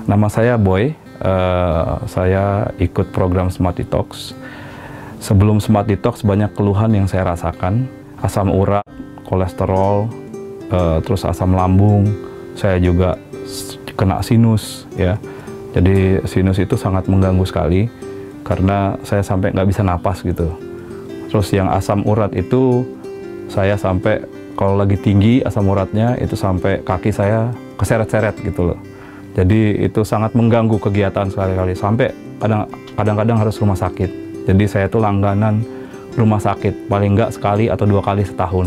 Nama saya Boy, saya ikut program Smart Detox. Sebelum Smart Detox banyak keluhan yang saya rasakan, asam urat, kolesterol, terus asam lambung, saya juga kena sinus ya. Jadi sinus itu sangat mengganggu sekali karena saya sampai nggak bisa napas gitu. Terus yang asam urat itu saya sampai kalau lagi tinggi asam uratnya itu sampai kaki saya keseret-seret gitu loh. Jadi itu sangat mengganggu kegiatan sekali-kali, sampai kadang-kadang harus rumah sakit. Jadi saya tuh langganan rumah sakit, paling nggak sekali atau 2 kali setahun.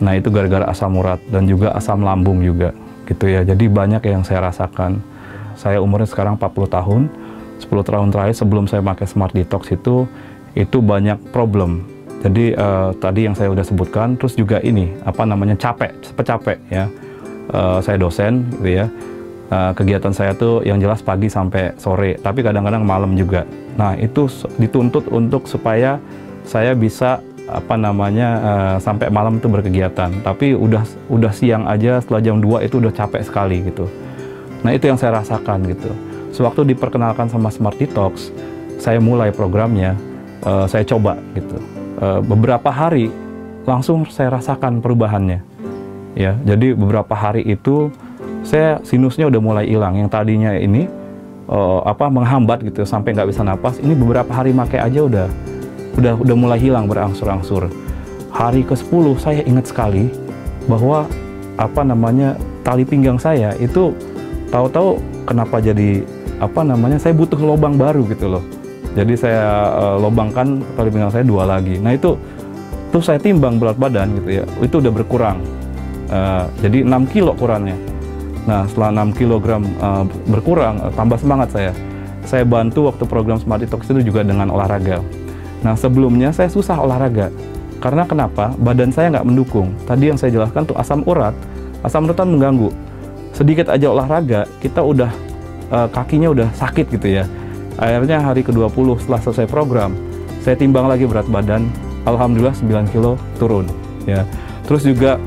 Nah itu gara-gara asam urat dan juga asam lambung juga gitu ya. Jadi banyak yang saya rasakan. Saya umurnya sekarang 40 tahun, 10 tahun terakhir sebelum saya pakai Smart Detox itu banyak problem. Jadi tadi yang saya udah sebutkan, terus juga ini, capek ya. Saya dosen gitu ya. Kegiatan saya tuh yang jelas pagi sampai sore, tapi kadang-kadang malam juga. Nah itu dituntut untuk supaya saya bisa sampai malam itu berkegiatan. Tapi udah siang aja setelah jam 2 itu udah capek sekali gitu. Nah itu yang saya rasakan gitu. Sewaktu diperkenalkan sama Smart Detox, saya mulai programnya, saya coba gitu. Beberapa hari langsung saya rasakan perubahannya. Ya, jadi beberapa hari itu saya sinusnya udah mulai hilang. Yang tadinya ini menghambat gitu sampai nggak bisa napas, ini beberapa hari pakai aja udah mulai hilang berangsur-angsur. Hari ke-10 saya ingat sekali bahwa tali pinggang saya itu tahu-tahu kenapa jadi saya butuh lubang baru gitu loh. Jadi saya lubangkan tali pinggang saya 2 lagi. Nah itu tuh saya timbang berat badan gitu ya, itu udah berkurang. Jadi 6 kilo kurangnya. Nah, setelah 6 kg berkurang, tambah semangat saya. Saya bantu waktu program Smart Detox itu juga dengan olahraga. Nah, sebelumnya saya susah olahraga. Karena kenapa? Badan saya nggak mendukung. Tadi yang saya jelaskan tuh asam urat kan mengganggu. Sedikit aja olahraga, kita udah kakinya udah sakit gitu ya. Akhirnya hari ke-20 setelah selesai program, saya timbang lagi berat badan. Alhamdulillah 9 kilo turun. Ya. Terus juga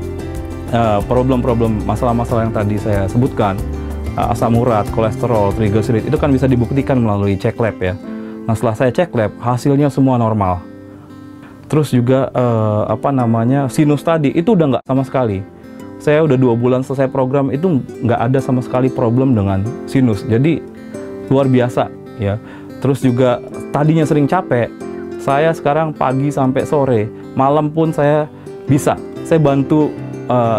problem-problem masalah-masalah yang tadi saya sebutkan, asam urat, kolesterol, trigliserid, itu kan bisa dibuktikan melalui cek lab ya. Nah setelah saya cek lab, hasilnya semua normal. Terus juga sinus tadi itu udah nggak sama sekali. Saya udah 2 bulan selesai program itu nggak ada sama sekali problem dengan sinus. Jadi luar biasa ya. Terus juga tadinya sering capek, saya sekarang pagi sampai sore, malam pun saya bisa. Saya bantu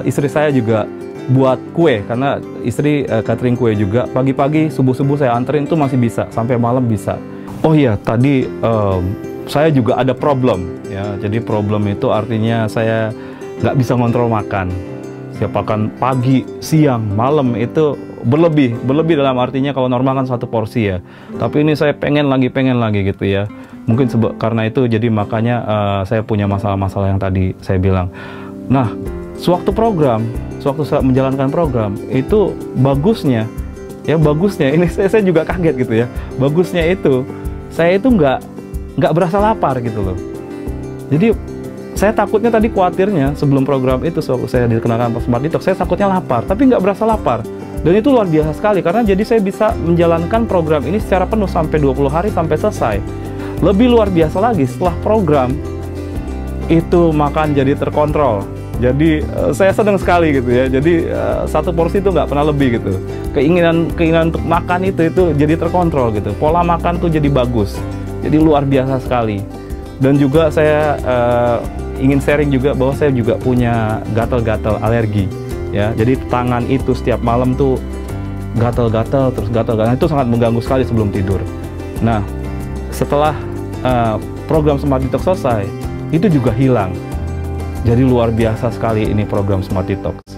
istri saya juga buat kue, karena istri catering kue juga. Pagi-pagi, subuh-subuh saya anterin itu masih bisa, sampai malam bisa. Oh iya, tadi saya juga ada problem ya. Jadi problem itu artinya saya nggak bisa kontrol makan. Siapakan pagi, siang, malam itu berlebih dalam artinya kalau normal kan 1 porsi ya. Tapi ini saya pengen lagi gitu ya. Mungkin karena itu jadi makanya saya punya masalah-masalah yang tadi saya bilang. Nah, sewaktu saya menjalankan program itu bagusnya ini saya juga kaget gitu ya. Bagusnya itu saya itu nggak berasa lapar gitu loh. Jadi saya takutnya tadi khawatirnya sebelum program itu saya dikenalkan Smart Detox, saya takutnya lapar, tapi nggak berasa lapar. Dan itu luar biasa sekali karena jadi saya bisa menjalankan program ini secara penuh sampai 20 hari sampai selesai. Lebih luar biasa lagi setelah program itu makan jadi terkontrol. Jadi saya senang sekali gitu ya. Jadi 1 porsi itu nggak pernah lebih gitu. Keinginan untuk makan itu jadi terkontrol gitu. Pola makan tuh jadi bagus. Jadi luar biasa sekali. Dan juga saya ingin sharing juga bahwa saya juga punya gatal-gatal alergi ya. Jadi tangan itu setiap malam tuh gatal-gatal itu sangat mengganggu sekali sebelum tidur. Nah, setelah program Smart Detox selesai, itu juga hilang. Jadi luar biasa sekali ini program Smart Detox.